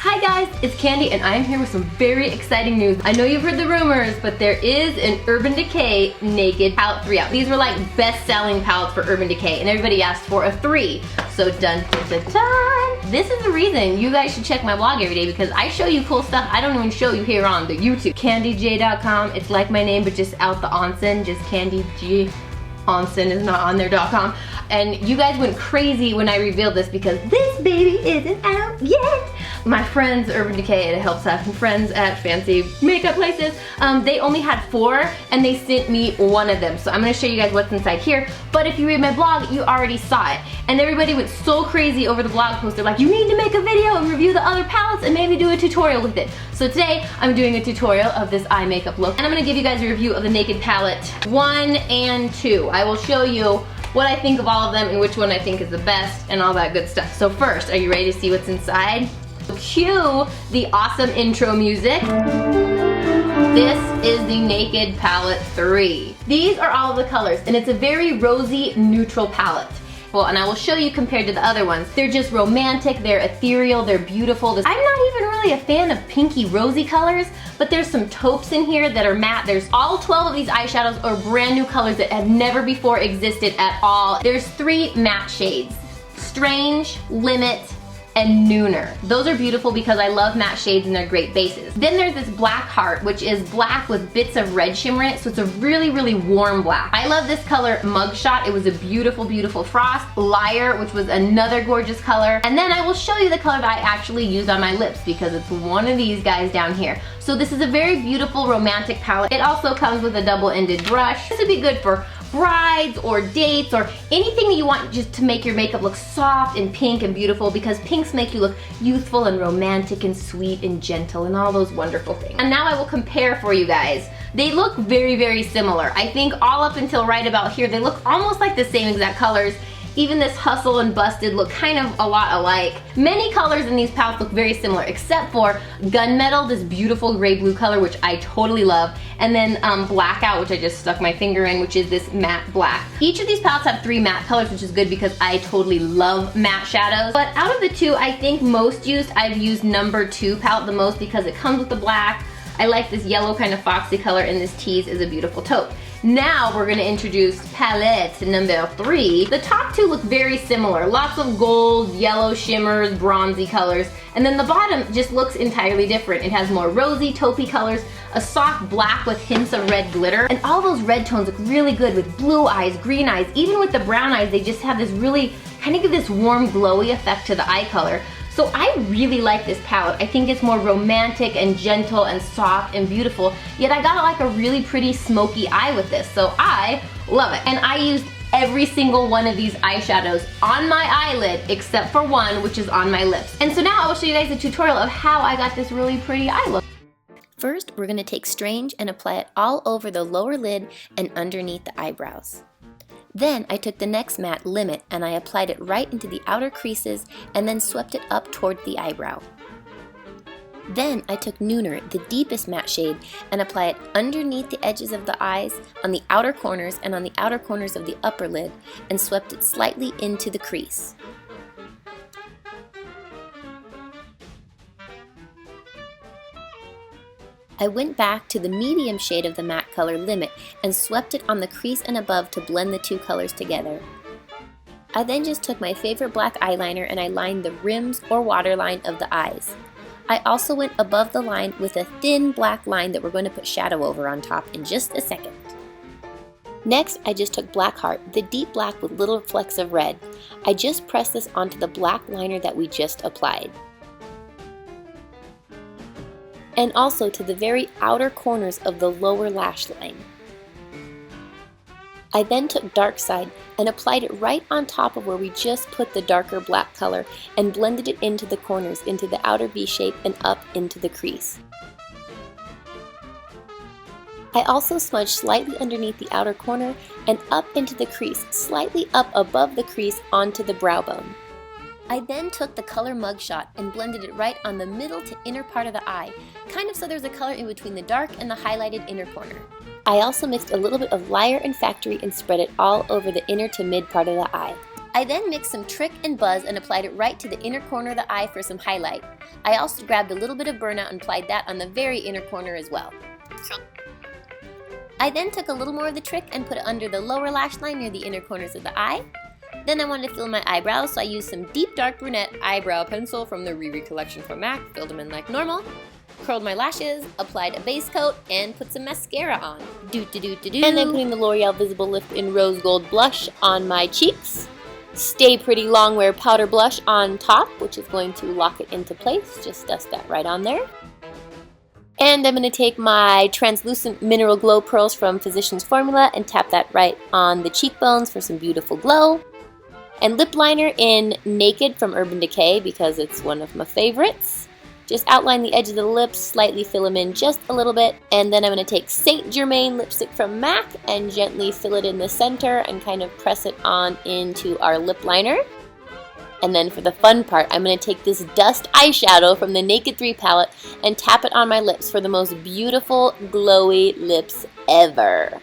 Hi guys, it's Candy and I am here with some very exciting news. I know you've heard the rumors, but there is an Urban Decay Naked Palette 3 out. These were like best-selling palettes for Urban Decay and everybody asked for a 3. So dun dun dun dun. This is the reason you guys should check my blog every day because I show you cool stuff I don't even show you here on the YouTube. CandeeJ.com, it's like my name but just out the onsen, just Kandee G. Onsen is not on there.com. And you guys went crazy when I revealed this because this baby isn't out yet. My friends, Urban Decay, it helps out friends at fancy makeup places. They only had 4 and they sent me one of them. So I'm gonna show you guys what's inside here. But if you read my blog, you already saw it. And everybody went so crazy over the blog post. They're like, you need to make a video and review the other palettes and maybe do a tutorial with it. So today, I'm doing a tutorial of this eye makeup look. And I'm gonna give you guys a review of the Naked Palette 1 and 2. I will show you what I think of all of them and which one I think is the best and all that good stuff. So first, are you ready to see what's inside? Cue the awesome intro music. This is the Naked Palette 3. These are all of the colors and it's a very rosy neutral palette. Well, and I will show you compared to the other ones. They're just romantic, they're ethereal, they're beautiful. I'm not even really a fan of pinky rosy colors, but there's some taupes in here that are matte. There's all 12 of these eyeshadows are brand new colors that have never before existed at all. There's 3 matte shades, Strange, Limit, and Nooner. Those are beautiful because I love matte shades and they're great bases. Then there's this Black Heart, which is black with bits of red shimmer in it, so it's a really, really warm black. I love this color, Mugshot. It was a beautiful, beautiful frost. Liar, which was another gorgeous color. And then I will show you the color that I actually used on my lips because it's one of these guys down here. So this is a very beautiful, romantic palette. It also comes with a double-ended brush. This would be good for brides or dates or anything that you want just to make your makeup look soft and pink and beautiful because pinks make you look youthful and romantic and sweet and gentle and all those wonderful things. And now I will compare for you guys. They look very, very similar. I think all up until right about here, they look almost like the same exact colors. Even this Hustle and Busted look kind of a lot alike. Many colors in these palettes look very similar except for Gunmetal, this beautiful gray blue color which I totally love, and then Blackout, which I just stuck my finger in, which is this matte black. Each of these palettes have 3 matte colors, which is good because I totally love matte shadows. But out of the 2 I think most used, I've used number 2 palette the most because it comes with the black. I like this yellow kind of foxy color and this tease is a beautiful taupe. Now we're gonna introduce palette number 3. The top 2 look very similar. Lots of gold, yellow shimmers, bronzy colors. And then the bottom just looks entirely different. It has more rosy, taupey colors, a soft black with hints of red glitter. And all those red tones look really good with blue eyes, green eyes. Even with the brown eyes, they just have this really, kind of give this warm, glowy effect to the eye color. So I really like this palette. I think it's more romantic and gentle and soft and beautiful, yet I got like a really pretty smoky eye with this, so I love it. And I used every single one of these eyeshadows on my eyelid except for one, which is on my lips. And so now I will show you guys a tutorial of how I got this really pretty eye look. First, we're gonna take Strange and apply it all over the lower lid and underneath the eyebrows. Then I took the next matte, Limit, and I applied it right into the outer creases and then swept it up toward the eyebrow. Then I took Nooner, the deepest matte shade, and applied it underneath the edges of the eyes, on the outer corners, and on the outer corners of the upper lid, and swept it slightly into the crease. I went back to the medium shade of the matte color, Limit, and swept it on the crease and above to blend the 2 colors together. I then just took my favorite black eyeliner and I lined the rims or waterline of the eyes. I also went above the line with a thin black line that we're going to put shadow over on top in just a second. Next, I just took Black Heart, the deep black with little flecks of red. I just pressed this onto the black liner that we just applied. And also to the very outer corners of the lower lash line. I then took Dark Side and applied it right on top of where we just put the darker black color and blended it into the corners, into the outer V shape and up into the crease. I also smudged slightly underneath the outer corner and up into the crease, slightly up above the crease onto the brow bone. I then took the color Mugshot and blended it right on the middle to inner part of the eye, kind of so there's a color in between the dark and the highlighted inner corner. I also mixed a little bit of Liar and Factory and spread it all over the inner to mid part of the eye. I then mixed some Trick and Buzz and applied it right to the inner corner of the eye for some highlight. I also grabbed a little bit of burnout and applied that on the very inner corner as well. I then took a little more of the Trick and put it under the lower lash line near the inner corners of the eye. Then I wanted to fill my eyebrows, so I used some deep dark brunette eyebrow pencil from the Riri collection from MAC, filled them in like normal, curled my lashes, applied a base coat, and put some mascara on. And then putting the L'Oreal Visible Lift in Rose Gold Blush on my cheeks. Stay Pretty Longwear Powder Blush on top, which is going to lock it into place. Just dust that right on there. And I'm going to take my translucent Mineral Glow Pearls from Physicians Formula and tap that right on the cheekbones for some beautiful glow. And lip liner in Naked from Urban Decay because it's one of my favorites. Just outline the edge of the lips, slightly fill them in just a little bit. And then I'm going to take Saint Germain lipstick from MAC and gently fill it in the center and kind of press it on into our lip liner. And then for the fun part, I'm going to take this Dust eyeshadow from the Naked 3 palette and tap it on my lips for the most beautiful, glowy lips ever.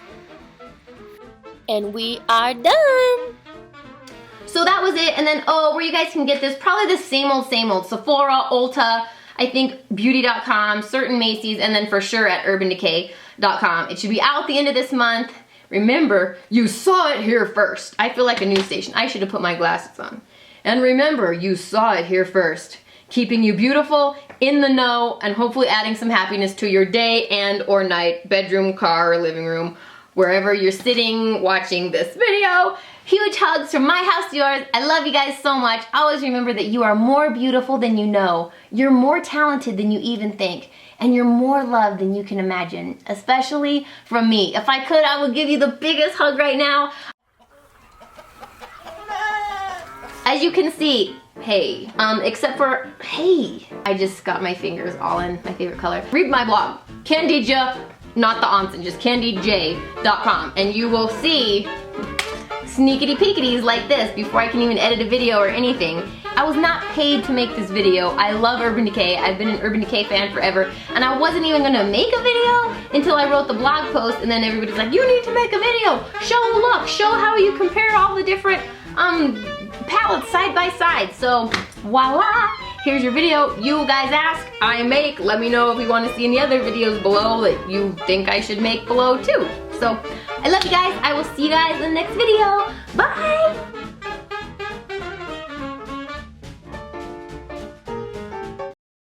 And we are done! So that was it, and then, where you guys can get this, probably the same old, Sephora, Ulta, I think beauty.com, certain Macy's, and then for sure at urbandecay.com. It should be out the end of this month. Remember, you saw it here first. I feel like a news station. I should have put my glasses on. And remember, you saw it here first. Keeping you beautiful, in the know, and hopefully adding some happiness to your day and or night, bedroom, car, living room, wherever you're sitting watching this video. Huge hugs from my house to yours. I love you guys so much. Always remember that you are more beautiful than you know. You're more talented than you even think. And you're more loved than you can imagine. Especially from me. If I could, I would give you the biggest hug right now. As you can see, hey, except for, hey, I just got my fingers all in my favorite color. Read my blog, Kandee Johnson, not the onsen, just KandeeJ.com, and you will see sneakity peekities like this before I can even edit a video or anything. I was not paid to make this video. I love Urban Decay. I've been an Urban Decay fan forever, and I wasn't even gonna make a video until I wrote the blog post, and then everybody's like, you need to make a video. Show a look, show how you compare all the different palettes side by side. So voila, here's your video. You guys ask, I make. Let me know if you want to see any other videos below that you think I should make below too. So I love you guys. I will see you guys in the next video. Bye.